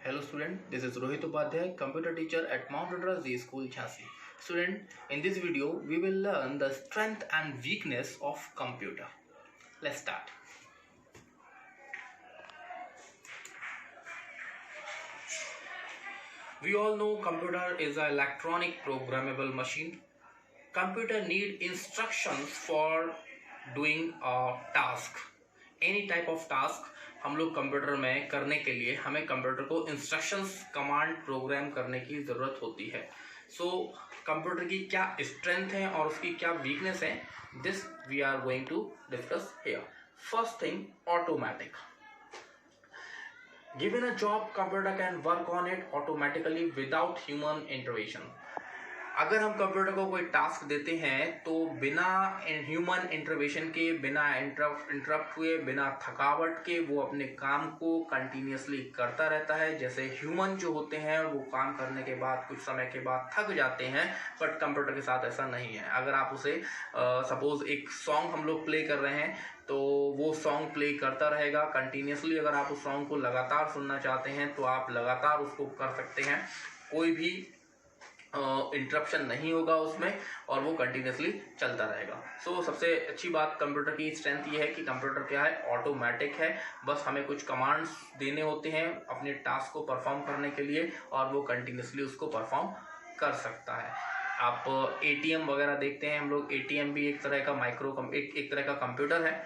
Hello student, this is Rohit Upadhyay, computer teacher at Mount Rudra Z School, Jhansi. Student, in this video, we will learn the strength and weakness of computer. Let's start. We all know computer is an electronic programmable machine. Computer need instructions for doing a task. Any type of task हम लोग computer में करने के लिए हमें computer को instructions command programme करने की ज़रूरत होती है. सो कंप्यूटर की क्या स्ट्रेंथ है और उसकी क्या वीकनेस है, this we are going to discuss here. First thing, automatic. Given a job, computer can work on it automatically without human intervention. अगर हम कंप्यूटर को कोई टास्क देते हैं तो बिना ह्यूमन इंटरवेंशन के, बिना इंटरप्ट हुए, बिना थकावट के वो अपने काम को कंटिन्यूसली करता रहता है. जैसे ह्यूमन जो होते हैं वो काम करने के बाद कुछ समय के बाद थक जाते हैं, बट कंप्यूटर के साथ ऐसा नहीं है. अगर आप उसे सपोज एक सॉन्ग हम लोग प्ले कर रहे हैं तो वो सॉन्ग प्ले करता रहेगा कंटिन्यूसली. अगर आप उस सॉन्ग को लगातार सुनना चाहते हैं तो आप लगातार उसको कर सकते हैं, कोई भी इंटरप्शन नहीं होगा उसमें और वो कंटिन्यूसली चलता रहेगा. सो सबसे अच्छी बात कंप्यूटर की स्ट्रेंथ ये है कि कंप्यूटर क्या है, ऑटोमेटिक है. बस हमें कुछ कमांड्स देने होते हैं अपने टास्क को परफॉर्म करने के लिए और वो कंटिन्यूसली उसको परफॉर्म कर सकता है. आप एटीएम वगैरह देखते हैं हम लोग, एटीएम भी एक तरह का एक तरह का कंप्यूटर है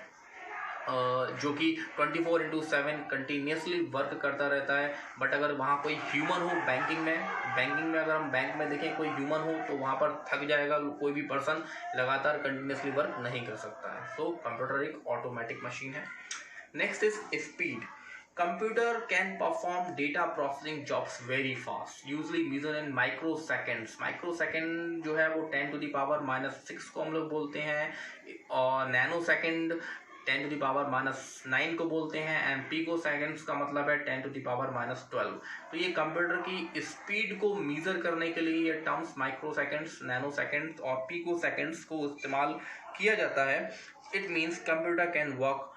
जो कि 24/7 कंटिन्यूसली वर्क करता रहता है. बट अगर वहाँ कोई ह्यूमन हो, बैंकिंग में अगर हम बैंक में देखें कोई ह्यूमन हो तो वहाँ पर थक जाएगा. कोई भी पर्सन लगातार कंटिन्यूसली वर्क नहीं कर सकता है. सो कंप्यूटर एक ऑटोमेटिक मशीन है. Next is speed. Computer can perform data processing jobs very fast, usually measure in microseconds. Microsecond जो है वो 10⁻⁻⁻⁶ को हम लोग बोलते हैं, और नैनो सेकेंड 10⁻⁻⁹ को बोलते हैं, एंड पिको सेकेंड्स का मतलब है 10⁻⁻12. तो ये कंप्यूटर की स्पीड को मेजर करने के लिए ये terms micro seconds, nano seconds और पिको सेकेंड्स को इस्तेमाल किया जाता है. It means computer can work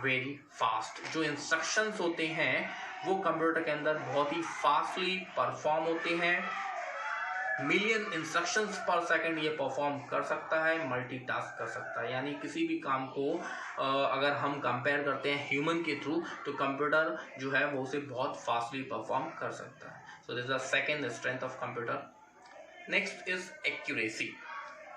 very fast. जो इंस्ट्रक्शंस होते हैं वो कंप्यूटर के अंदर बहुत ही फास्टली परफॉर्म होते हैं. मिलियन इंस्ट्रक्शंस पर सेकंड ये परफॉर्म कर सकता है, मल्टीटास्क कर सकता है. यानी किसी भी काम को अगर हम कंपेयर करते हैं ह्यूमन के थ्रू तो कंप्यूटर जो है वो उसे बहुत फास्टली परफॉर्म कर सकता है. So this is the second strength of computer. Next is accuracy.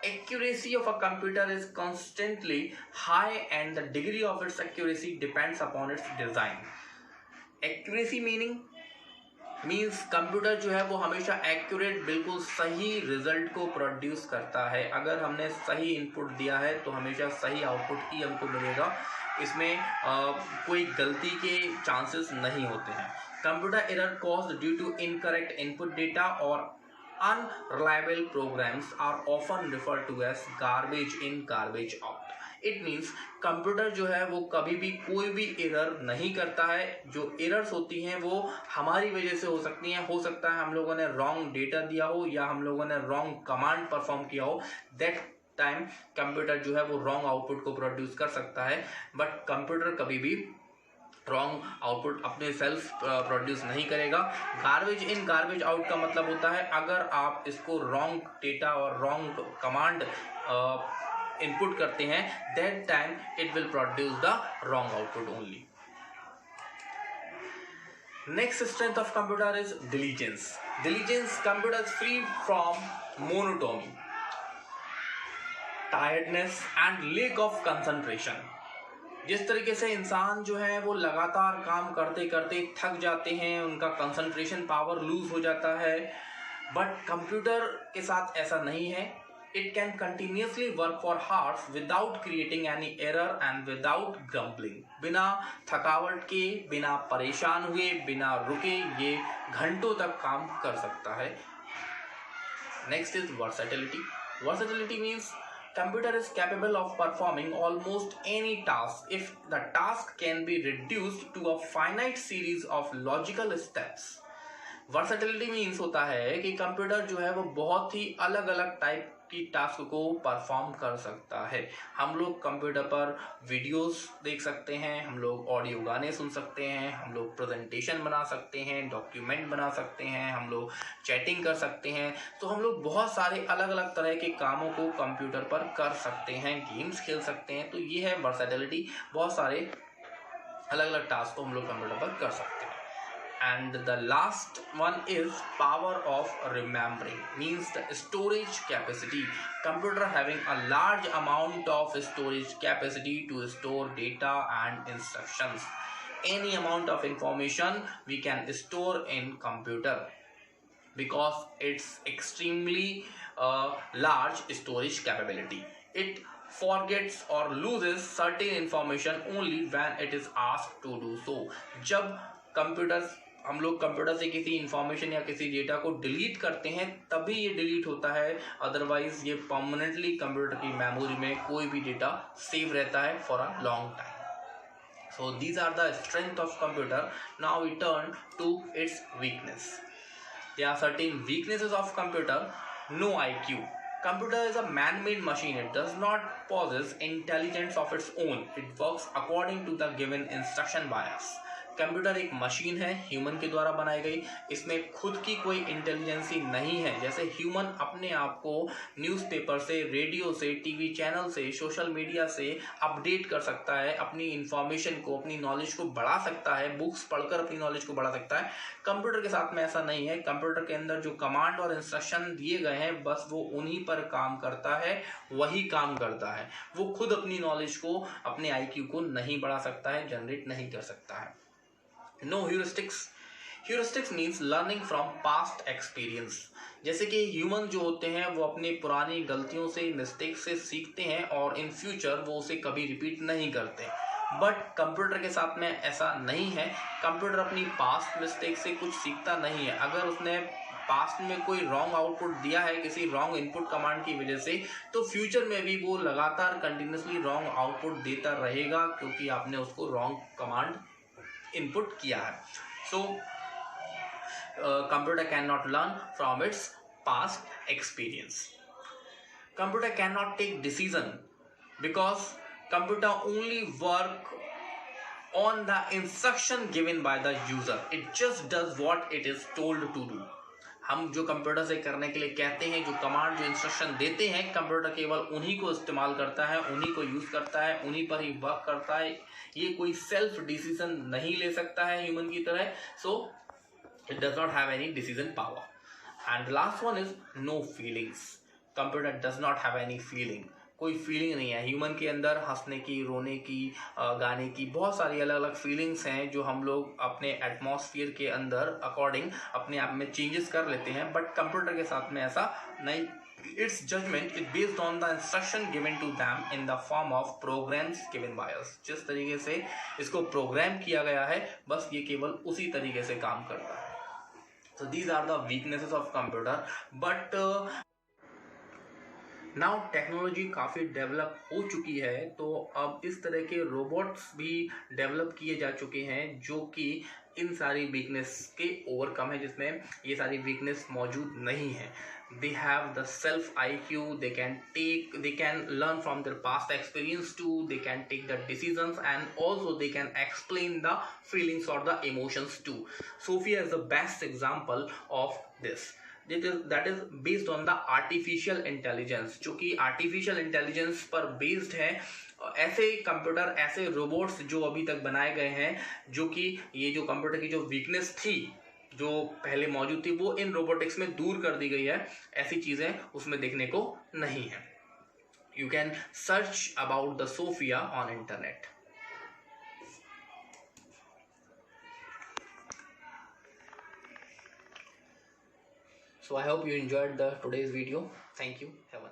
Accuracy of a computer is constantly high and the degree of its accuracy depends upon its design. Accuracy means computer जो है वो हमेशा accurate, बिल्कुल सही result को produce करता है. अगर हमने सही इनपुट दिया है तो हमेशा सही आउटपुट ही हमको मिलेगा. इसमें कोई गलती के चांसेस नहीं होते हैं. Computer error caused due to incorrect input data और unreliable programs are often referred to as garbage in garbage out. It means computer जो है वो कभी भी कोई भी एरर नहीं करता है. जो एरर्स होती हैं वो हमारी वजह से हो सकती हैं. हो सकता है हम लोगों ने रॉन्ग डेटा दिया हो या हम लोगों ने रॉन्ग कमांड परफॉर्म किया हो. दैट टाइम कंप्यूटर जो है वो रॉन्ग आउटपुट को प्रोड्यूस कर सकता है. बट कंप्यूटर कभी भी रॉन्ग आउटपुट अपने सेल्फ प्रोड्यूस नहीं करेगा. गार्बेज इन गार्बेज आउट का मतलब होता है अगर आप इसको रॉन्ग डेटा और रॉन्ग कमांड इनपुट करते हैं, that time it will produce the wrong output only. Next strength of computer is diligence. Diligence. Computer is free from monotony, tiredness and lack of concentration. जिस तरीके से इंसान जो है वो लगातार काम करते करते थक जाते हैं, उनका कंसंट्रेशन पावर लूज हो जाता है, बट कंप्यूटर के साथ ऐसा नहीं है. It can continuously work for hours without creating any error and without grumbling. बिना थकावट के, बिना परेशान हुए, बिना रुके ये घंटों तक काम कर सकता है. Next is versatility. Versatility means computer is capable of performing almost any task if the task can be reduced to a finite series of logical steps. Versatility means होता है कि कंप्यूटर जो है वो बहुत ही अलग अलग टाइप की टास्क को परफॉर्म कर सकता है। हम लोग कंप्यूटर पर वीडियोस देख सकते हैं, हम लोग ऑडियो गाने सुन सकते हैं, हम लोग प्रेजेंटेशन बना सकते हैं, डॉक्यूमेंट बना सकते हैं, हम लोग चैटिंग कर सकते हैं। तो हम लोग बहुत सारे अलग अलग तरह के कामों को कंप्यूटर पर कर सकते हैं, गेम्स खेल सकते हैं। तो ये है वर्सेटिलिटी, बहुत सारे अलग अलग टास्क को हम लोग कंप्यूटर पर कर सकते हैं। And the last one is power of remembering, means the storage capacity. Computer having a large amount of storage capacity to store data and instructions. Any amount of information we can store in computer because it's extremely large storage capability. It forgets or loses certain information only when it is asked to do so. जब हम लोग computer से किसी information या किसी data को delete करते हैं तभी ये डिलीट होता है, अदरवाइज ये परमानेंटली कंप्यूटर की मेमोरी में कोई भी डेटा सेव रहता है for a long time. So these are the strength of computer. Now we turn to its weakness. There are certain weaknesses of computer. No IQ. Computer is a man-made machine. It does not possess intelligence of its own. It works according to the given instruction by us. Computer एक machine है, human के द्वारा बनाई गई। इसमें खुद की कोई इंटेलिजेंसी नहीं है। जैसे ह्यूमन अपने आप को न्यूज़पेपर से, रेडियो से, टीवी चैनल से, सोशल मीडिया से अपडेट कर सकता है, अपनी इंफॉर्मेशन को, अपनी नॉलेज को बढ़ा सकता है, बुक्स पढ़कर अपनी नॉलेज को बढ़ा सकता है। कंप्यूटर के साथ में ऐसा नहीं है। कंप्यूटर के अंदर जो कमांड और इंस्ट्रक्शन दिए गए हैं बस वो उन्हीं पर काम करता है, वही काम करता है। वो खुद अपनी नॉलेज को, अपने IQ को नहीं बढ़ा सकता है, जनरेट नहीं कर सकता है। No heuristics. Heuristics means learning from past experience. जैसे कि ह्यूमन जो होते हैं वो अपनी पुरानी गलतियों से, मिस्टेक से सीखते हैं और इन फ्यूचर वो उसे कभी रिपीट नहीं करते। बट कंप्यूटर के साथ में ऐसा नहीं है। कंप्यूटर अपनी पास्ट मिस्टेक से कुछ सीखता नहीं है। अगर उसने पास्ट में कोई रॉन्ग आउटपुट दिया है किसी रॉन्ग इनपुट कमांड की वजह से, तो फ्यूचर में भी वो लगातार कंटिन्यूसली रॉन्ग आउटपुट देता रहेगा क्योंकि आपने उसको रॉन्ग कमांड इनपुट किया है। सो computer can not learn from its past experience. Computer can not take decision because computer only work on the instruction given by the user. It just does what it is told to do. हम जो computer से करने के लिए कहते हैं, जो command, जो इंस्ट्रक्शन देते हैं, कंप्यूटर केवल उन्हीं को इस्तेमाल करता है, उन्हीं को यूज करता है, उन्हीं पर ही वर्क करता है। ये कोई सेल्फ डिसीजन नहीं ले सकता है ह्यूमन की तरह। So it does not have any decision power. And last one is no feelings. Computer does not have any feeling. कोई फीलिंग नहीं है। ह्यूमन के अंदर हंसने की, रोने की, गाने की बहुत सारी अलग अलग फीलिंग्स हैं जो हम लोग अपने एटमॉस्फेयर के अंदर अकॉर्डिंग अपने आप में चेंजेस कर लेते हैं। बट कंप्यूटर के साथ में ऐसा नहीं। Its judgment is based on the instruction given to them in the form of programs given by us. जिस तरीके से इसको प्रोग्राम किया गया है बस ये केवल उसी तरीके से काम करता है। So these are the weaknesses of computer. But now technology काफ़ी डेवलप हो चुकी है, तो अब इस तरह के रोबोट्स भी डेवलप किए जा चुके हैं जो कि इन सारी वीकनेस के ओवरकम है, जिसमें ये सारी वीकनेस मौजूद नहीं है। They have the self IQ, they can learn from their past experience too, they can take the decisions and also they can explain the feelings or the emotions too. Sophia is the best example of this. That is based on the artificial intelligence, जो कि artificial intelligence पर based है। ऐसे computer, ऐसे robots जो अभी तक बनाए गए हैं, जो कि ये जो कंप्यूटर की जो वीकनेस थी जो पहले मौजूद थी वो इन रोबोटिक्स में दूर कर दी गई है। ऐसी चीजें उसमें देखने को नहीं है। You can search about the Sophia on internet. So I hope you enjoyed today's video. Thank you. Have a